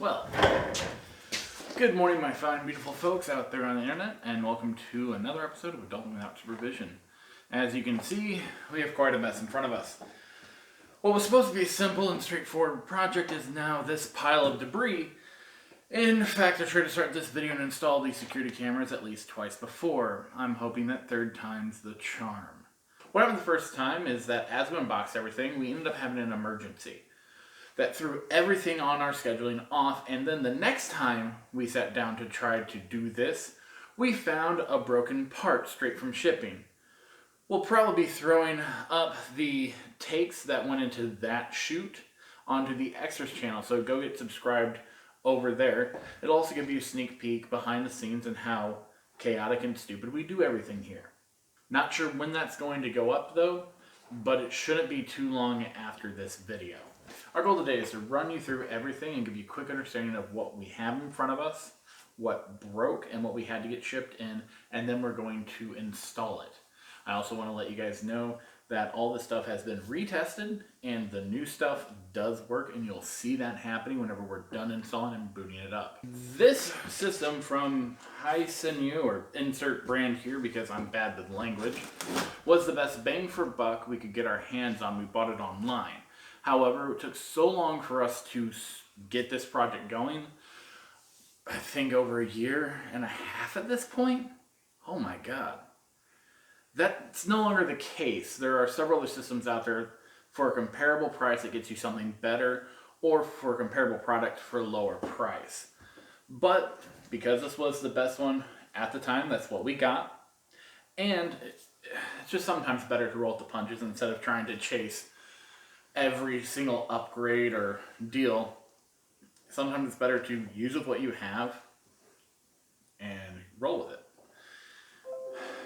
Well, good morning, my fine, beautiful folks out there on the internet, and welcome to another episode of Adulting Without Supervision. As you can see, we have quite a mess in front of us. What was supposed to be a simple and straightforward project is now this pile of debris. In fact, I tried to start this video and install these security cameras at least twice before. I'm hoping that third time's the charm. What happened the first time is that as we unboxed everything, we ended up having an emergency that threw everything on our scheduling off, and then the next time we sat down to try to do this, we found a broken part straight from shipping. We'll probably be throwing up the takes that went into that shoot onto the extras channel, so go get subscribed over there. It'll also give you a sneak peek behind the scenes and how chaotic and stupid we do everything here. Not sure when that's going to go up though, but it shouldn't be too long after this video. Our goal today is to run you through everything and give you a quick understanding of what we have in front of us, what broke and what we had to get shipped in, and then we're going to install it. I also want to let you guys know that all this stuff has been retested and the new stuff does work, and you'll see that happening whenever we're done installing and booting it up. This system from Hiseeu, or insert brand here because I'm bad with language, was the best bang for buck we could get our hands on. We bought it online. However, it took so long for us to get this project going. I think over a year and a half at this point. Oh my God. That's no longer the case. There are several other systems out there for a comparable price that gets you something better, or for a comparable product for a lower price. But because this was the best one at the time, that's what we got. And it's just sometimes better to roll with the punches instead of trying to chase every single upgrade or deal. Sometimes it's better to use with what you have and roll with it.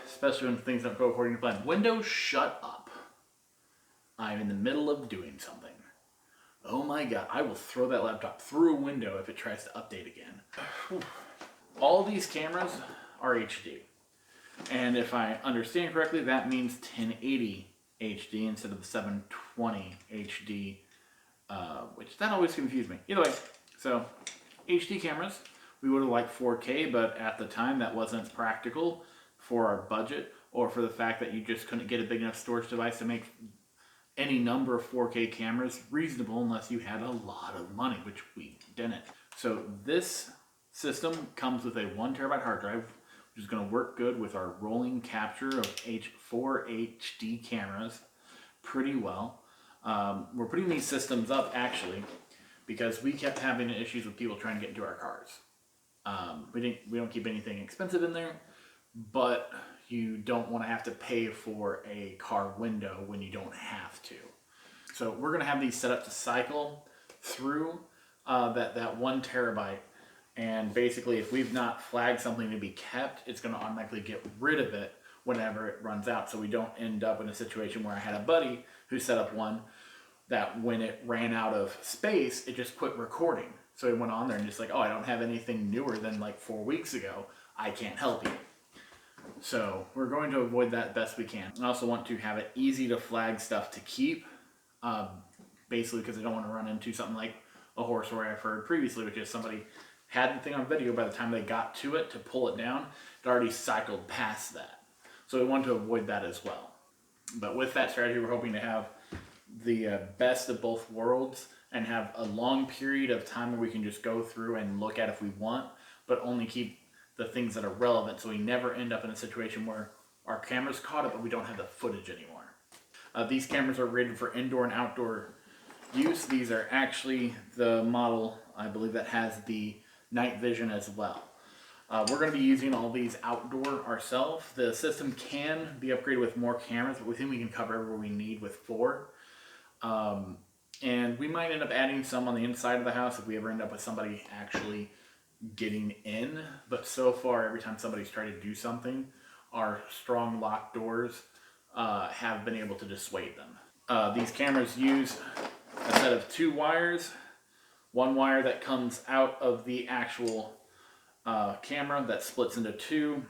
Especially when things don't go according to plan. Windows, shut up. I'm in the middle of doing something. Oh my God, I will throw that laptop through a window if it tries to update again. All these cameras are HD. And if I understand correctly, that means 1080 HD instead of the 720 HD, which that always confused me. Either way, so HD cameras, we would have liked 4K, but at the time that wasn't practical for our budget, or for the fact that you just couldn't get a big enough storage device to make any number of 4K cameras reasonable unless you had a lot of money, which we didn't. So this system comes with a 1 terabyte hard drive, which is going to work good with our rolling capture of H4 HD cameras pretty well. We're putting these systems up actually because we kept having issues with people trying to get into our cars. We don't keep anything expensive in there, but you don't want to have to pay for a car window when you don't have to. So we're going to have these set up to cycle through that 1 terabyte. And basically, if we've not flagged something to be kept, it's going to automatically get rid of it whenever it runs out. So we don't end up in a situation where I had a buddy who set up one that when it ran out of space, it just quit recording. So he went on there and just like, oh, I don't have anything newer than like 4 weeks ago. I can't help you. So we're going to avoid that best we can. I also want to have it easy to flag stuff to keep, basically because I don't want to run into something like a horror story I've heard previously, which is somebody had the thing on video, by the time they got to it to pull it down, it already cycled past that. So we want to avoid that as well. But with that strategy, we're hoping to have the best of both worlds and have a long period of time where we can just go through and look at if we want, but only keep the things that are relevant, so we never end up in a situation where our camera's caught up but we don't have the footage anymore. These cameras are rated for indoor and outdoor use. These are actually the model, I believe, that has the night vision as well. We're going to be using all these outdoor ourselves. The system can be upgraded with more cameras, but we think we can cover everywhere we need with 4. And we might end up adding some on the inside of the house if we ever end up with somebody actually getting in. But so far, every time somebody's tried to do something, our strong lock doors have been able to dissuade them. These cameras use a set of 2 wires. One wire that comes out of the actual camera that splits into 2.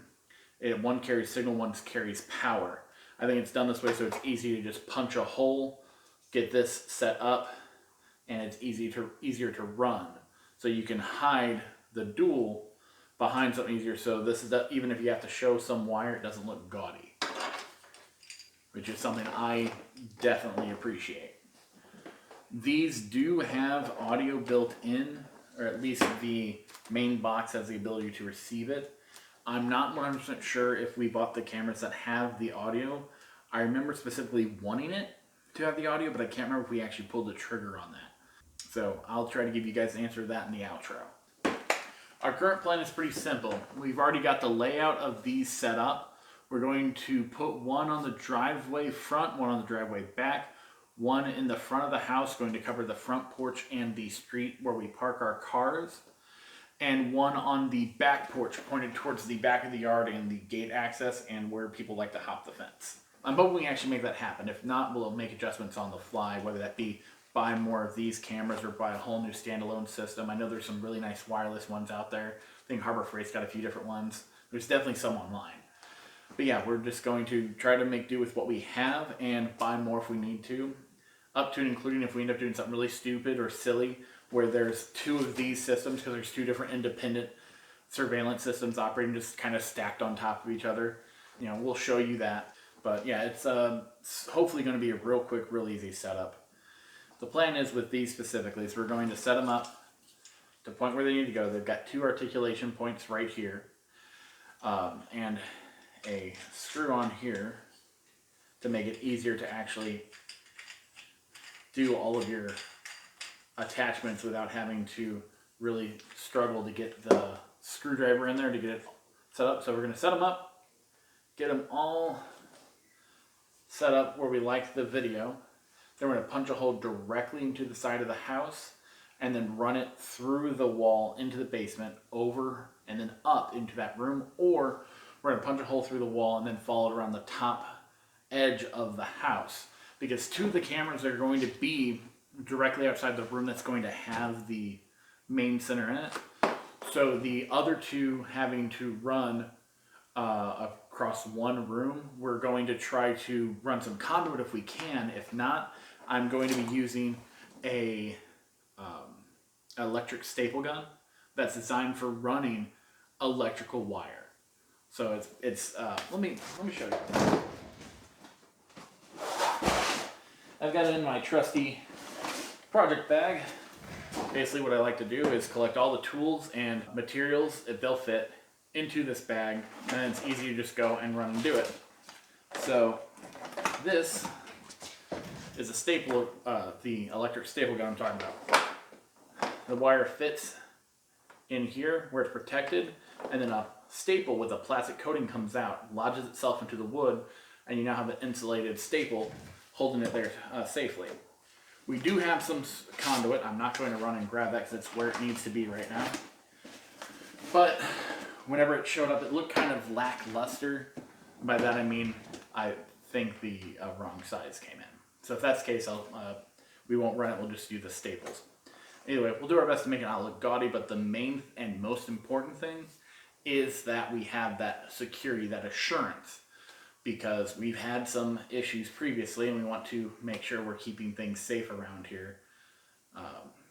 One carries signal, one carries power. I think it's done this way so it's easy to just punch a hole, get this set up, and it's easier to run. So you can hide the dual behind something easier. So this is that even if you have to show some wire, it doesn't look gaudy, which is something I definitely appreciate. These do have audio built in, or at least the main box has the ability to receive it. I'm not 100% sure if we bought the cameras that have the audio. I remember specifically wanting it to have the audio, but I can't remember if we actually pulled the trigger on that. So I'll try to give you guys an answer to that in the outro. Our current plan is pretty simple. We've already got the layout of these set up. We're going to put one on the driveway front, one on the driveway back, one in the front of the house going to cover the front porch and the street where we park our cars, and one on the back porch pointed towards the back of the yard and the gate access and where people like to hop the fence. I'm hoping we can actually make that happen. If not, we'll make adjustments on the fly, whether that be buy more of these cameras or buy a whole new standalone system. I know there's some really nice wireless ones out there. I think Harbor Freight's got a few different ones. There's definitely some online. But yeah, we're just going to try to make do with what we have and buy more if we need to. Up to and including if we end up doing something really stupid or silly where there's two of these systems because there's two different independent surveillance systems operating just kind of stacked on top of each other. You know, we'll show you that. But yeah, it's hopefully going to be a real quick, real easy setup. The plan is with these specifically is we're going to set them up to the point where they need to go. They've got two articulation points right here and a screw on here to make it easier to actually do all of your attachments without having to really struggle to get the screwdriver in there to get it set up. So we're going to set them up, get them all set up where we like the video. Then we're going to punch a hole directly into the side of the house and then run it through the wall into the basement, over and then up into that room. Or we're going to punch a hole through the wall and then follow it around the top edge of the house. Because two of the cameras are going to be directly outside the room that's going to have the main center in it. So the other two having to run across one room, we're going to try to run some conduit if we can. If not, I'm going to be using a electric staple gun that's designed for running electrical wire. So it's let me show you. I've got it in my trusty project bag. Basically what I like to do is collect all the tools and materials that they'll fit into this bag, and then it's easy to just go and run and do it. So this is a staple, the electric staple gun I'm talking about. The wire fits in here where it's protected, and then a staple with a plastic coating comes out, lodges itself into the wood, and you now have an insulated staple holding it there safely. We do have some conduit. I'm not going to run and grab that because it's where it needs to be right now. But whenever it showed up, it looked kind of lackluster. By that I mean I think the wrong size came in. So if that's the case, we won't run it. We'll just use the staples. Anyway, we'll do our best to make it not look gaudy, but the main and most important thing is that we have that security, that assurance, because we've had some issues previously and we want to make sure we're keeping things safe around here.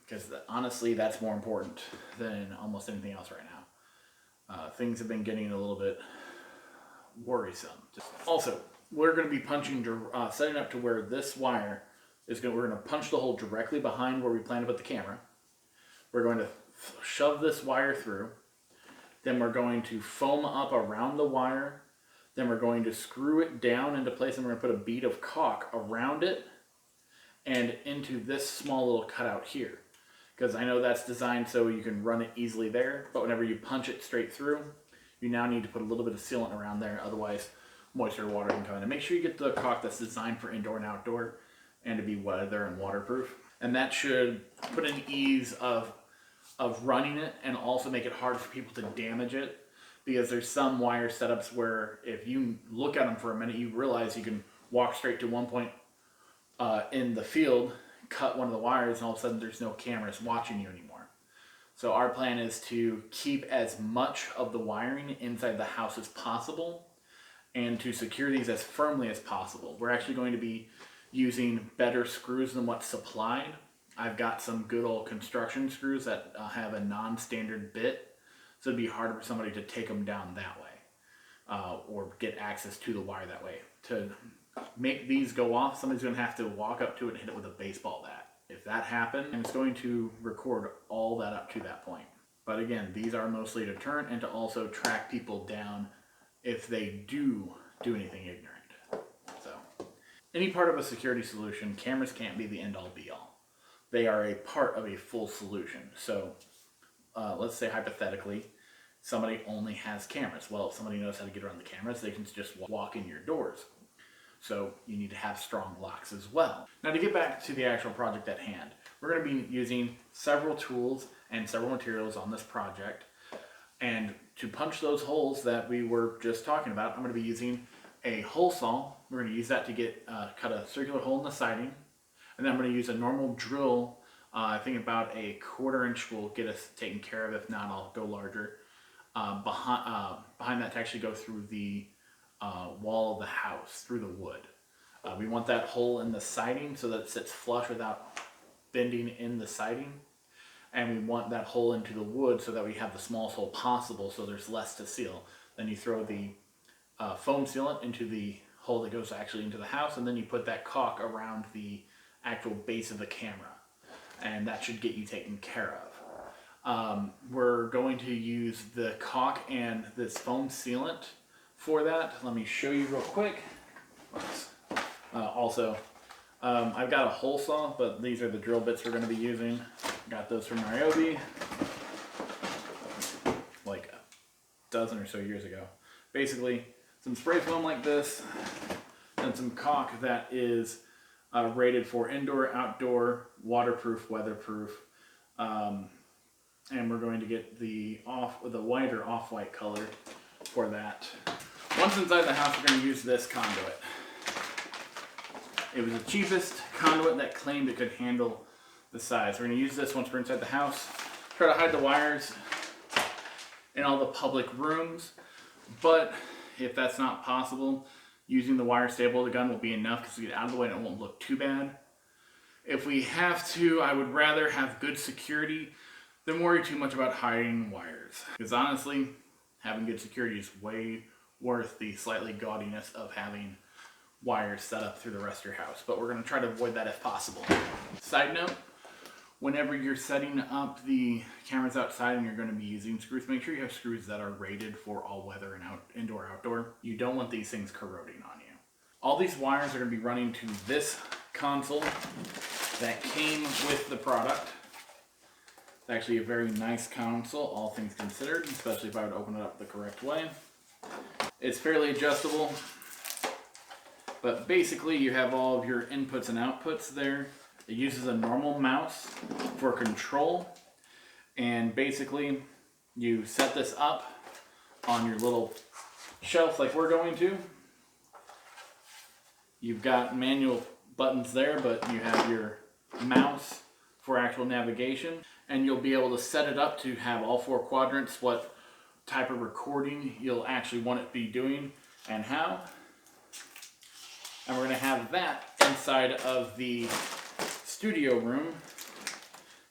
Because honestly, that's more important than almost anything else right now. Things have been getting a little bit worrisome. Also, we're going to be punching, setting up to where this wire is going. We're going to punch the hole directly behind where we plan to put the camera. We're going to shove this wire through. Then we're going to foam up around the wire. Then we're going to screw it down into place, and we're going to put a bead of caulk around it and into this small little cutout here. Because I know that's designed so you can run it easily there, but whenever you punch it straight through, you now need to put a little bit of sealant around there, otherwise moisture or water can come in. And make sure you get the caulk that's designed for indoor and outdoor and to be weather and waterproof. And that should put an ease of running it and also make it hard for people to damage it. Because there's some wire setups where if you look at them for a minute, you realize you can walk straight to one point in the field, cut one of the wires, and all of a sudden there's no cameras watching you anymore. So our plan is to keep as much of the wiring inside the house as possible and to secure these as firmly as possible. We're actually going to be using better screws than what's supplied I've got some good old construction screws that have a non-standard bit, so it'd be harder for somebody to take them down that way, or get access to the wire that way. To make these go off, somebody's going to have to walk up to it and hit it with a baseball bat. If that happened, and it's going to record all that up to that point. But again, these are mostly to deterrent and to also track people down if they do anything ignorant. So, any part of a security solution, cameras can't be the end-all be-all. They are a part of a full solution. So, let's say hypothetically, somebody only has cameras. Well, if somebody knows how to get around the cameras, they can just walk in your doors. So you need to have strong locks as well. Now, to get back to the actual project at hand, we're going to be using several tools and several materials on this project. And to punch those holes that we were just talking about, I'm going to be using a hole saw. We're going to use that to get cut a circular hole in the siding. And then I'm going to use a normal drill. I think about a 1/4 inch will get us taken care of. If not, I'll go larger. Behind that to actually go through the wall of the house, through the wood. We want that hole in the siding so that it sits flush without bending in the siding. And we want that hole into the wood so that we have the smallest hole possible, so there's less to seal. Then you throw the foam sealant into the hole that goes actually into the house, and then you put that caulk around the actual base of the camera. And that should get you taken care of. We're going to use the caulk and this foam sealant for that. Let me show you real quick. I've got a hole saw, but these are the drill bits we're going to be using. Got those from Ryobi like a dozen or so years ago. Basically, some spray foam like this, and some caulk that is rated for indoor, outdoor, waterproof, weatherproof. And we're going to get the wider off-white color for that. Once inside the house, we're going to use this conduit. It was the cheapest conduit that claimed it could handle the size. We're going to use this once we're inside the house. Try to hide the wires in all the public rooms, but if that's not possible, using the wire staple of the gun will be enough because we get out of the way and it won't look too bad. If we have to, I would rather have good security than worry too much about hiding wires. Because honestly, having good security is way worth the slightly gaudiness of having wires set up through the rest of your house. But we're going to try to avoid that if possible. Side note, whenever you're setting up the cameras outside and you're going to be using screws, make sure you have screws that are rated for all weather and indoor, outdoor. You don't want these things corroding on you. All these wires are going to be running to this console that came with the product. It's actually a very nice console, all things considered, especially if I would open it up the correct way. It's fairly adjustable, but basically you have all of your inputs and outputs there. It uses a normal mouse for control, and basically you set this up on your little shelf like we're going to. You've got manual buttons there, but you have your mouse for actual navigation, and you'll be able to set it up to have all 4 quadrants, what type of recording you'll actually want it to be doing and how. And we're going to have that inside of the studio room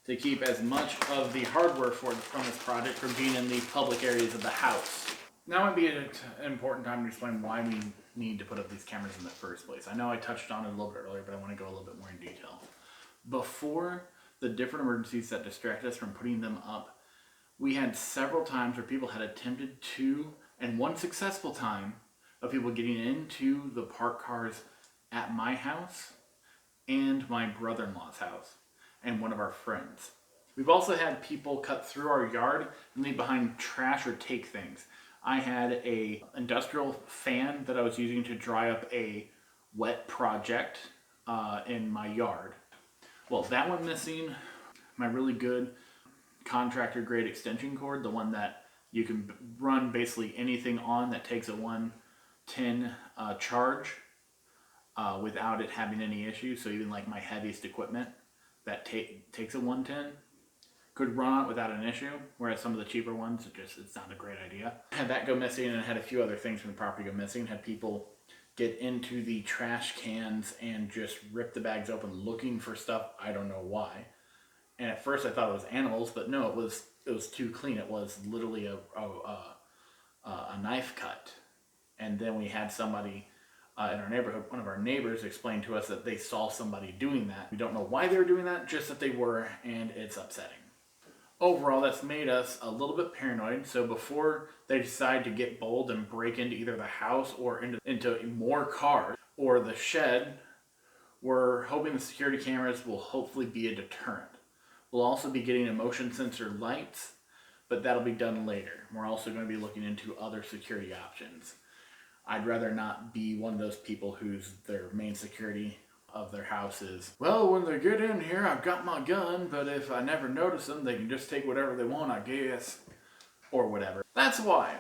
to keep as much of the hardware from this project from being in the public areas of the house. Now would be an important time to explain why we need to put up these cameras in the first place. I know I touched on it a little bit earlier, but I want to go a little bit more in detail. Before the different emergencies that distracted us from putting them up, we had several times where people had attempted to, and one successful time, of people getting into the parked cars at my house and my brother-in-law's house and one of our friends. We've also had people cut through our yard and leave behind trash or take things. I had a industrial fan that I was using to dry up a wet project in my yard. Well, that went missing. My really good contractor grade extension cord, the one that you can run basically anything on that takes a 110 charge without it having any issues. So even like my heaviest equipment that takes a 110 could run on it without an issue, whereas some of the cheaper ones, it's not a great idea. I had that go missing, and I had a few other things from the property go missing. Had people get into the trash cans and just rip the bags open looking for stuff. I don't know why. And at first I thought it was animals, but no, it was too clean. It was literally a knife cut. And then we had somebody in our neighborhood, one of our neighbors, explain to us that they saw somebody doing that. We don't know why they were doing that, just that they were, and it's upsetting. Overall, that's made us a little bit paranoid. So before they decide to get bold and break into either the house or into more cars or the shed, we're hoping the security cameras will hopefully be a deterrent. We'll also be getting a motion sensor lights, but that'll be done later. We're also going to be looking into other security options. I'd rather not be one of those people whose their main security of their house is, well, when they get in here, I've got my gun, but if I never notice them, they can just take whatever they want, I guess, or whatever. That's why.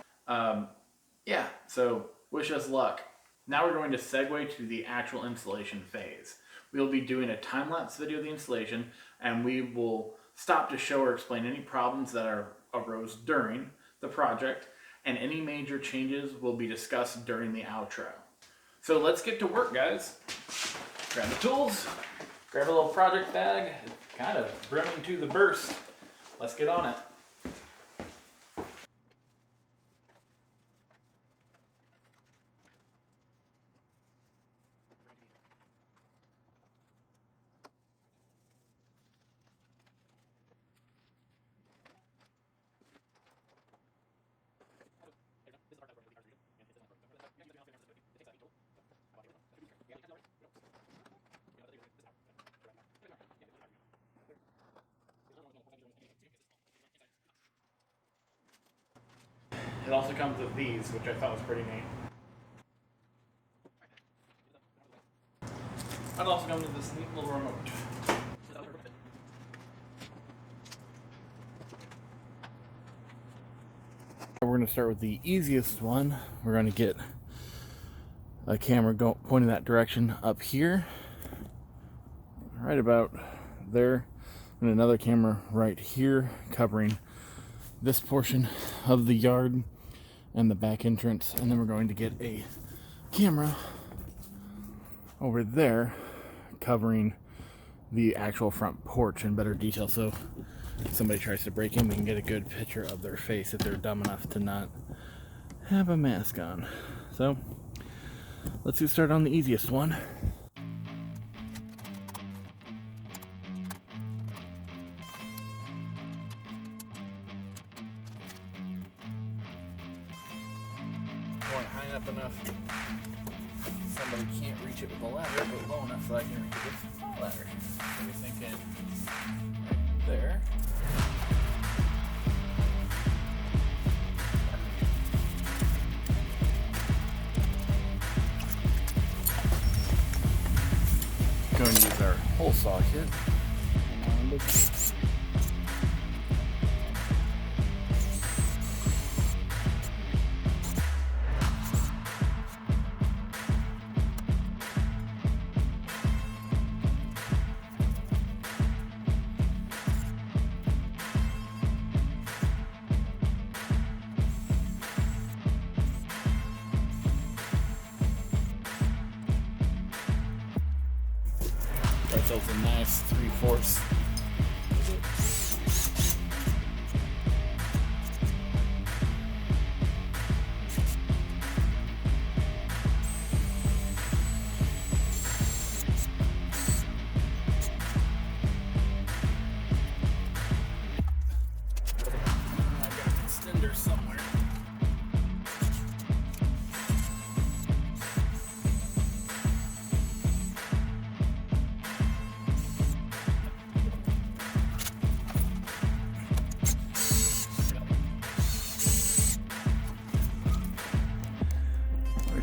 Yeah, so wish us luck. Now we're going to segue to the actual installation phase. We'll be doing a time-lapse video of the installation, and we will stop to show or explain any problems that arose during the project, and any major changes will be discussed during the outro. So let's get to work, guys. Grab the tools, grab a little project bag, kind of brimming to the burst. Let's get on it. It also comes with these, which I thought was pretty neat. It also comes with this neat little remote. We're going to start with the easiest one. We're going to get a camera pointing that direction up here, right about there, and another camera right here covering this portion of the yard and the back entrance. And then we're going to get a camera over there covering the actual front porch in better detail, so if somebody tries to break in, we can get a good picture of their face if they're dumb enough to not have a mask on. So let's get started on the easiest one. High up enough somebody can't reach it with a ladder, but low enough so I can reach it with a ladder. So we're thinking right there. Going to use our hole saw kit. Ourselves a nice 3/4. I got an extender somewhere.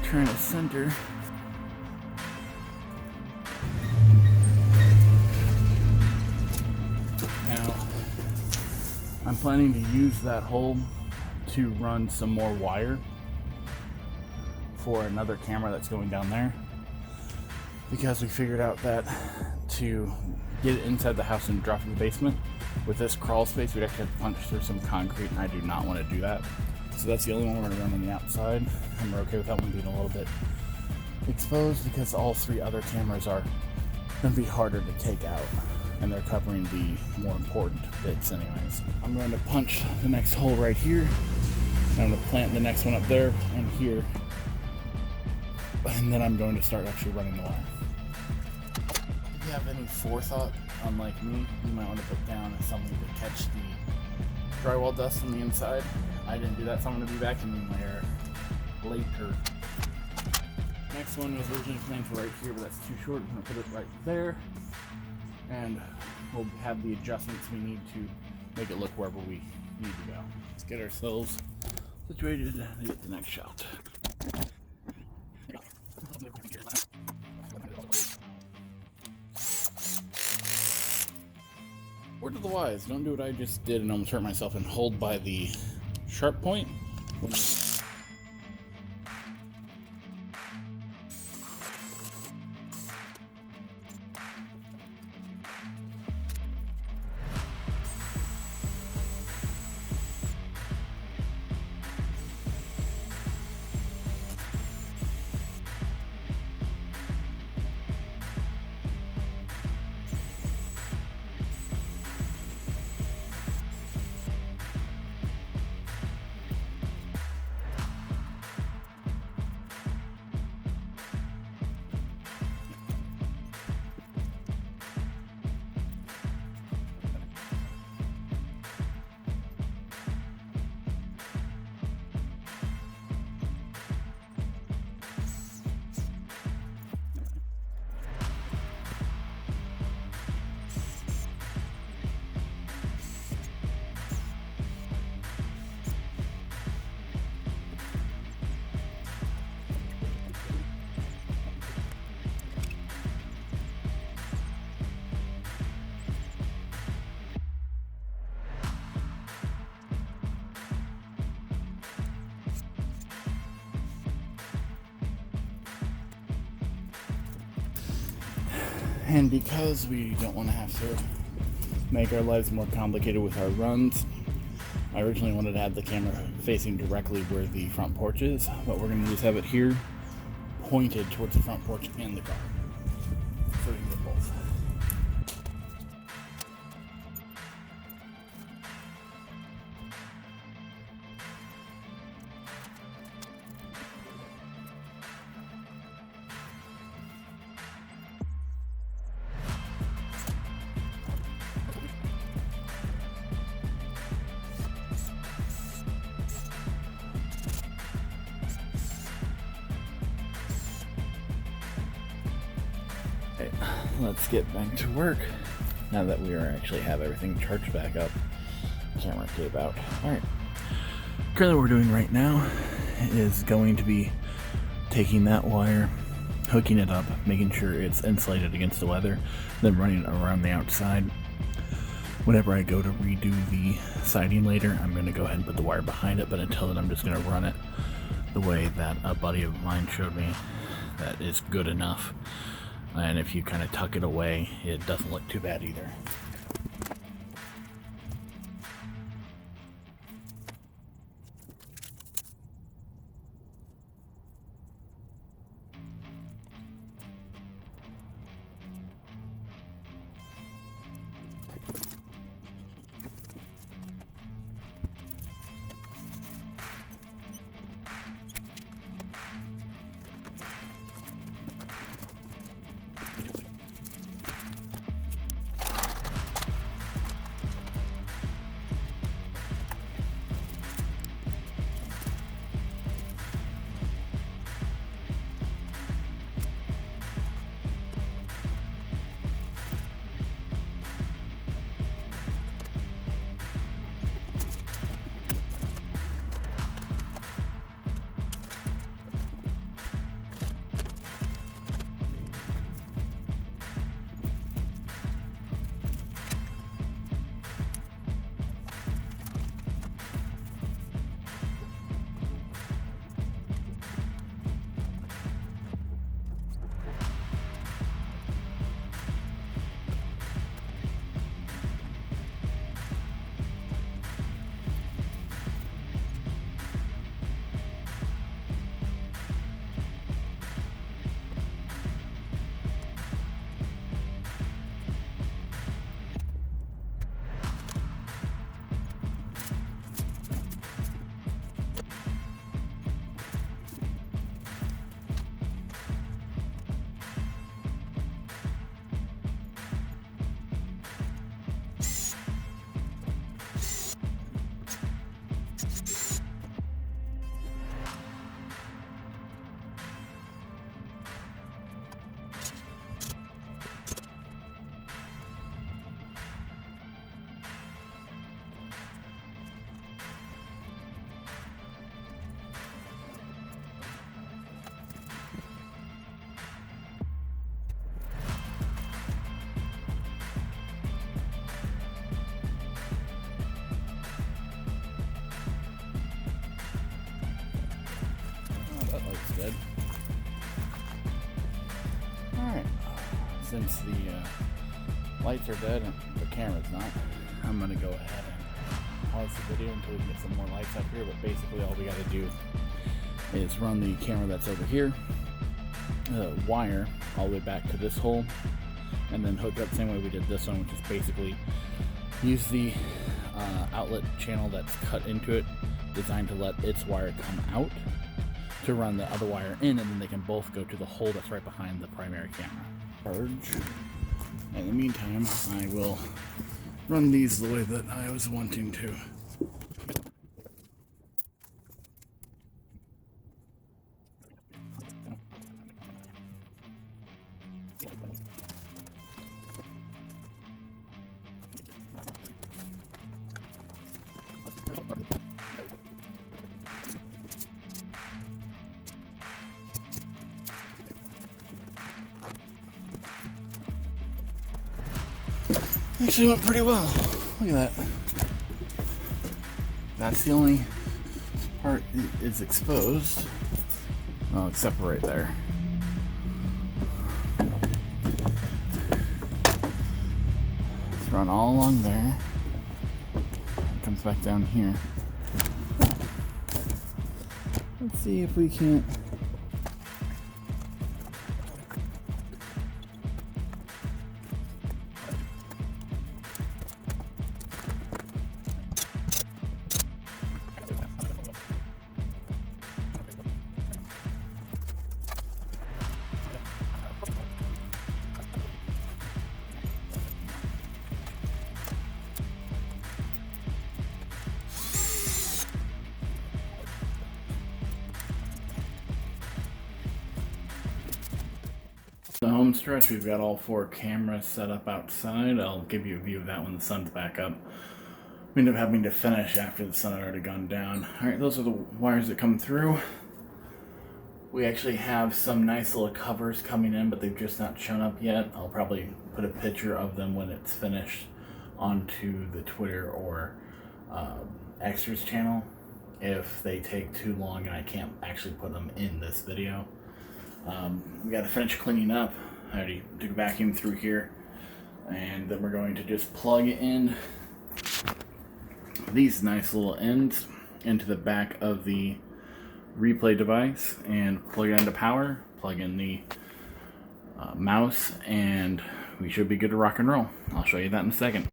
Trying to center. Now, I'm planning to use that hole to run some more wire for another camera that's going down there, because we figured out that to get it inside the house and drop in the basement with this crawl space, we'd actually have to punch through some concrete, and I do not want to do that. So that's the only one we're going to run on the outside, and we're okay with that one being a little bit exposed because all 3 other cameras are going to be harder to take out, and they're covering the more important bits anyways. I'm going to punch the next hole right here, and I'm going to plant the next one up there and here, and then I'm going to start actually running the wire. If you have any forethought, unlike me, you might want to put down something to catch the drywall dust on the inside. I didn't do that, so I'm going to be back in there later. Next one was originally planned for right here, but that's too short. I'm going to put it right there, and we'll have the adjustments we need to make it look wherever we need to go. Let's get ourselves situated to get the next shot. Word to the wise, don't do what I just did and almost hurt myself and hold by the sharp point. And because we don't want to have to make our lives more complicated with our runs, I originally wanted to have the camera facing directly where the front porch is, but we're going to just have it here, pointed towards the front porch and the car, so we can get both. Okay, let's get back to work now that we actually have everything charged back up. Camera tape out. Alright. Currently what we're doing right now is going to be taking that wire, hooking it up, making sure it's insulated against the weather, then running it around the outside. Whenever I go to redo the siding later, I'm going to go ahead and put the wire behind it, but until then I'm just going to run it the way that a buddy of mine showed me. That is good enough. And if you kind of tuck it away, it doesn't look too bad either. since the lights are dead and the camera's not, I'm going to go ahead and pause the video until we get some more lights up here. But basically all we got to do is run the camera that's over here, wire all the way back to this hole, and then hook up the same way we did this one, which is basically use the outlet channel that's cut into it, designed to let its wire come out, to run the other wire in, and then they can both go to the hole that's right behind the primary camera. Charge. In the meantime, I will run these the way that I was wanting to. Actually went pretty well. Look at that. That's the only part that is exposed. Well, except for right there. Let's run all along there. It comes back down here. Let's see if we can't. The home stretch, we've got all 4 cameras set up outside. I'll give you a view of that when the sun's back up. We end up having to finish after the sun had already gone down. Alright, those are the wires that come through. We actually have some nice little covers coming in, but they've just not shown up yet. I'll probably put a picture of them when it's finished onto the Twitter or Extras channel if they take too long and I can't actually put them in this video. We got to finish cleaning up. I already took a vacuum through here, and then we're going to just plug in these nice little ends into the back of the replay device and plug it into power, plug in the mouse, and we should be good to rock and roll. I'll show you that in a second.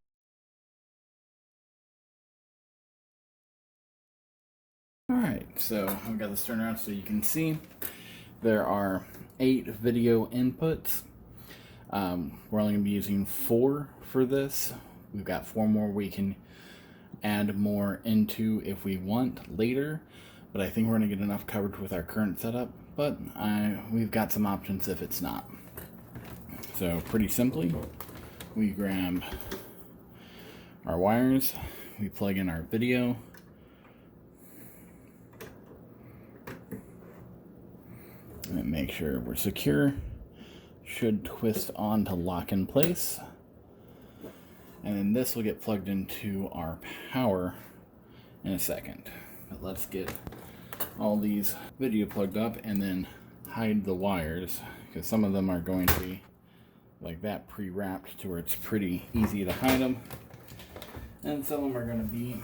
Alright, so I've got this turned around so you can see. There are 8 video inputs. We're only going to be using 4 for this. We've got 4 more we can add more into if we want later, but I think we're going to get enough coverage with our current setup, but we've got some options if it's not. So pretty simply, we grab our wires, we plug in our video, and make sure we're secure. Should twist on to lock in place. And then this will get plugged into our power in a second. But let's get all these video plugged up and then hide the wires, because some of them are going to be like that, pre-wrapped to where it's pretty easy to hide them. And some of them are going to be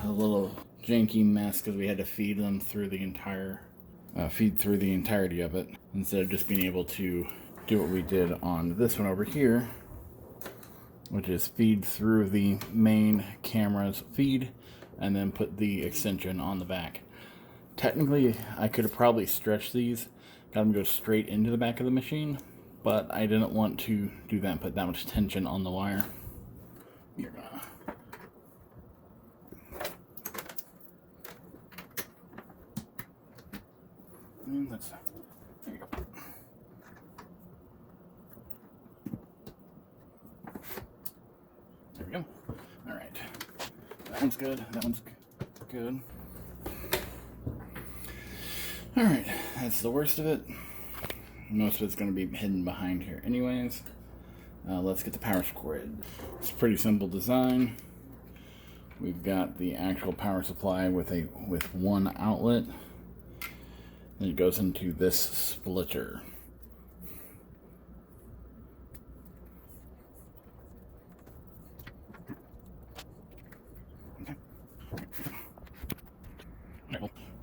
a little janky mess because we had to feed them through the entire the entirety of it, instead of just being able to do what we did on this one over here, which is feed through the main camera's feed and then put the extension on the back. Technically, I could have probably stretched these, got them to go straight into the back of the machine, but I didn't want to do that and put that much tension on the wire. You're gonna there you go. There we go. All right. That one's good. That one's good. All right. That's the worst of it. Most of it's going to be hidden behind here anyways. Let's get the power cord. It's a pretty simple design. We've got the actual power supply with one outlet. Then it goes into this splitter.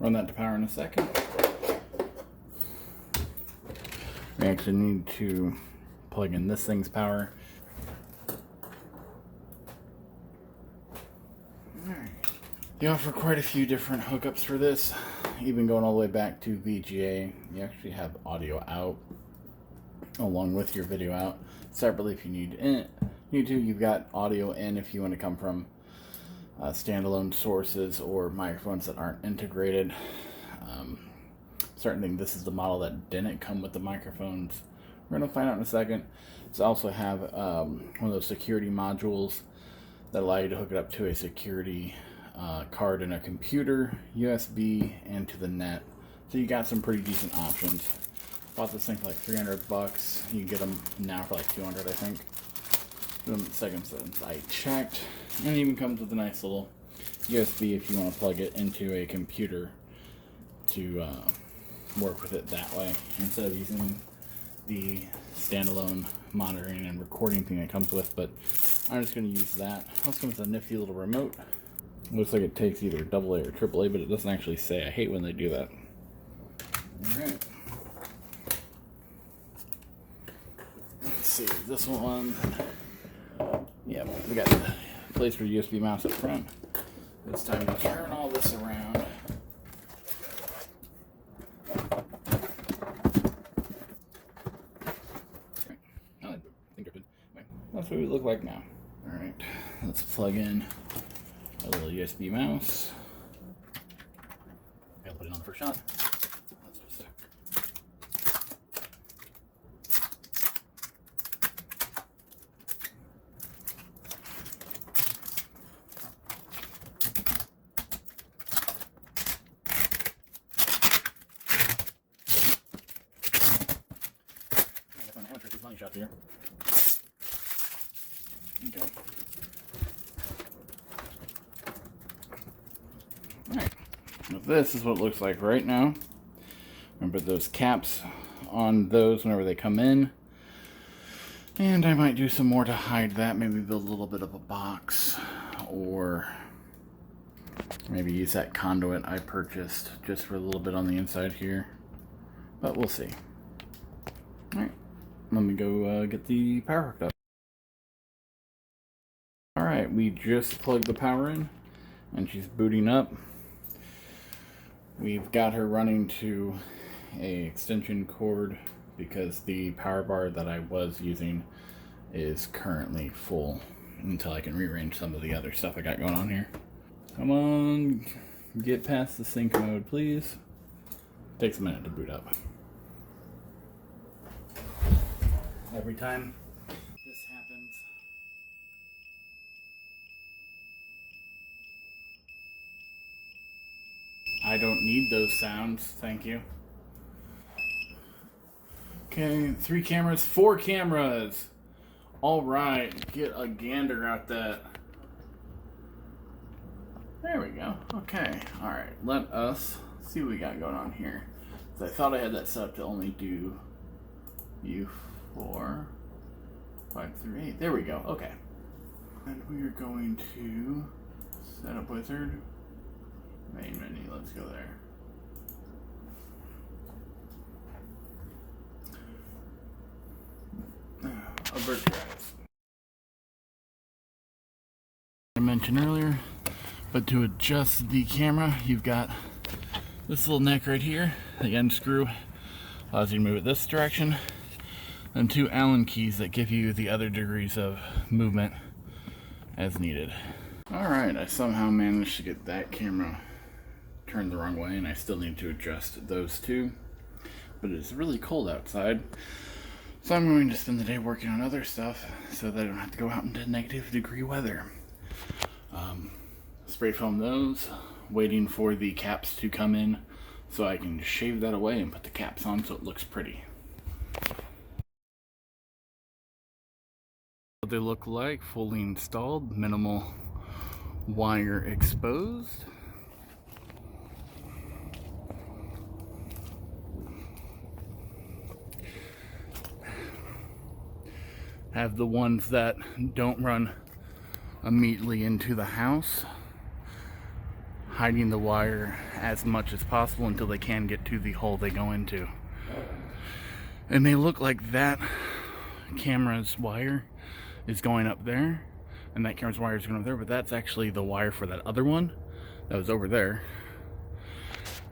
run that to power in a second. We actually need to plug in this thing's power. Alright. They offer quite a few different hookups for this, even going all the way back to VGA. You actually have audio out along with your video out separately if you need to. You've got audio in if you want to come from standalone sources or microphones that aren't integrated. Certain thing, this is the model that didn't come with the microphones. We're going to find out in a second. It's also have one of those security modules that allow you to hook it up to a security card in a computer, USB, and to the net. So you got some pretty decent options. Bought this thing for like $300. You can get them now for like $200, I think. Give them a second since I checked. And it even comes with a nice little USB if you want to plug it into a computer to work with it that way, instead of using the standalone monitoring and recording thing it comes with. But I'm just going to use that. It also comes with a nifty little remote. Looks like it takes either AA or AAA, but it doesn't actually say. I hate when they do that. Alright. Let's see, this one. Yeah, we got the place for USB mouse up front. It's time to turn all this around. That's what we look like now. Alright, let's plug in a little USB mouse. I'll put it on the first shot. Let's just I'm gonna trick these money shots here. Okay. Alright, well, this is what it looks like right now. Remember those caps on those whenever they come in. And I might do some more to hide that. Maybe build a little bit of a box. Or maybe use that conduit I purchased just for a little bit on the inside here. But we'll see. Alright, let me go get the power hooked up. Alright, we just plugged the power in and she's booting up. We've got her running to a extension cord because the power bar that I was using is currently full until I can rearrange some of the other stuff I got going on here. Come on, get past the sync mode, please. Takes a minute to boot up. Every time this happens, I don't need those sounds, thank you. Okay, 3 cameras, 4 cameras. All right, get a gander at that. There we go. Okay, all right. Let us see what we got going on here. So I thought I had that set up to only do U4, 5 through 8. There we go. Okay. And we are going to setup wizard, main menu. Let's go there. Avert drives. I mentioned earlier, but to adjust the camera, you've got this little neck right here. The end screw allows you to move it this direction, and 2 Allen keys that give you the other degrees of movement as needed. Alright, I somehow managed to get that camera turned the wrong way, and I still need to adjust those 2. But it's really cold outside, so I'm going to spend the day working on other stuff so that I don't have to go out into -degree weather. Spray foam those, waiting for the caps to come in so I can shave that away and put the caps on so it looks pretty. What they look like, fully installed, minimal wire exposed. Have the ones that don't run immediately into the house. hiding the wire as much as possible until they can get to the hole they go into. It may look like that camera's wire is going up there, and that camera's wire is going up there, but that's actually the wire for that other one that was over there.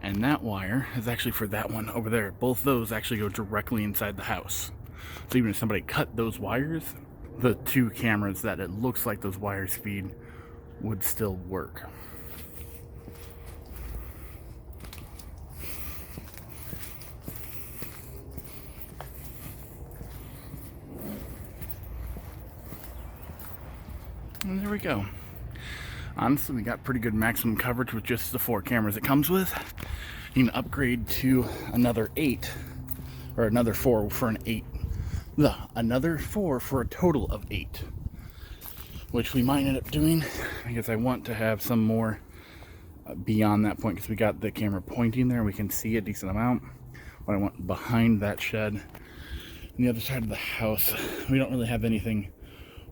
And that wire is actually for that one over there. Both those actually go directly inside the house. So even if somebody cut those wires, the two cameras that it looks like those wires feed would still work. And there we go. Honestly, we got pretty good maximum coverage with just the 4 cameras it comes with. You can upgrade to another 8, or another 4 for an 8. Another 4 for a total of 8, which we might end up doing because I want to have some more beyond that point, because we got the camera pointing there. We can see a decent amount. But I want behind that shed, on the other side of the house, we don't really have anything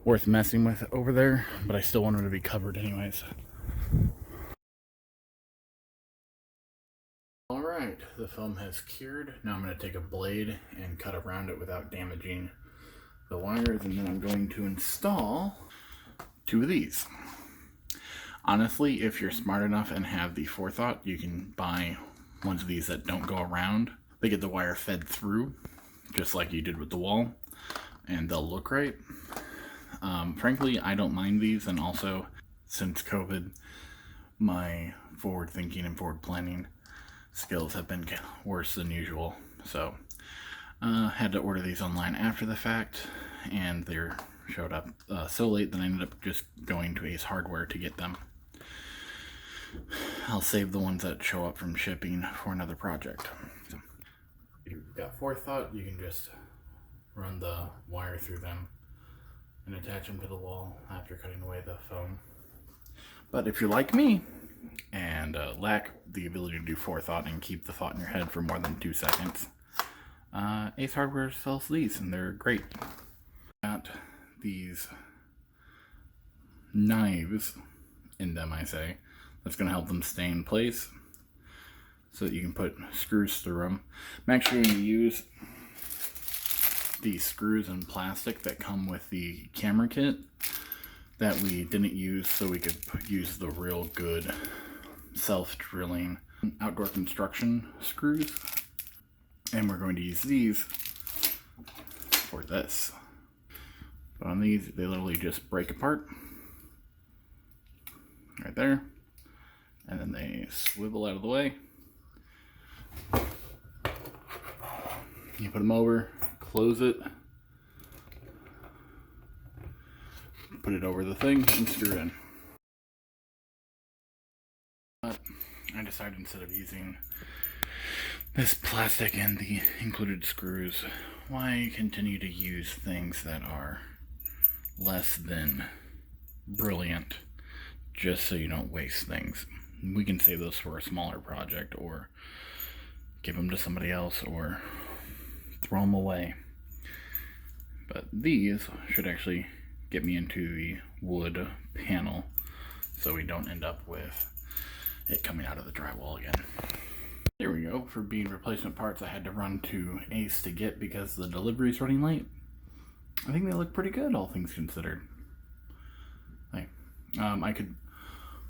worth messing with over there, but I still want them to be covered anyways. Alright, the foam has cured. Now I'm going to take a blade and cut around it without damaging the wires, and then I'm going to install 2 of these. Honestly, if you're smart enough and have the forethought, you can buy ones of these that don't go around. They get the wire fed through, just like you did with the wall, and they'll look right. Frankly, I don't mind these, and also, since COVID, my forward thinking and forward planning skills have been worse than usual. So, had to order these online after the fact, and they showed up so late that I ended up just going to Ace Hardware to get them. I'll save the ones that show up from shipping for another project. So, if you've got forethought, you can just run the wire through them and attach them to the wall after cutting away the foam. But if you're like me and lack the ability to do forethought and keep the thought in your head for more than 2 seconds, Ace Hardware sells these, and they're great. Got these knives in them, I say. That's going to help them stay in place so that you can put screws through them. I'm actually going to use these screws and plastic that come with the camera kit that we didn't use, so we could use the real good self-drilling outdoor construction screws. And we're going to use these for this. But on these, they literally just break apart right there, and then they swivel out of the way. You put them over, close it, put it over the thing, and screw it in. But I decided, instead of using this plastic and the included screws, why continue to use things that are less than brilliant just so you don't waste things. We can save those for a smaller project, or give them to somebody else, or throw them away. But these should actually get me into the wood panel, so we don't end up with it coming out of the drywall again. There we go. For bead replacement parts I had to run to Ace to get because the delivery's running late. I think they look pretty good, all things considered. I could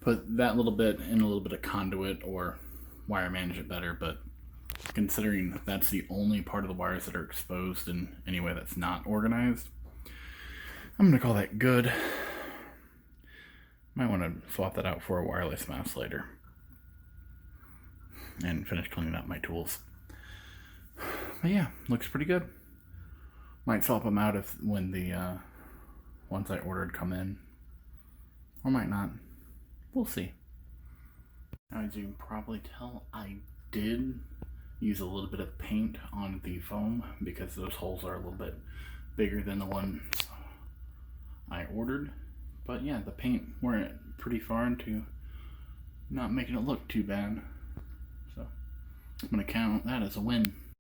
put that little bit in a little bit of conduit or wire manage it better, but considering that's the only part of the wires that are exposed in any way that's not organized, I'm going to call that good. Might want to swap that out for a wireless mouse later and finish cleaning up my tools. But yeah, looks pretty good. Might swap them out when the ones I ordered come in, or might not. We'll see. Now, as you can probably tell, I did use a little bit of paint on the foam because those holes are a little bit bigger than the one I ordered. But yeah, the paint went pretty far into not making it look too bad. So I'm going to count that as a win.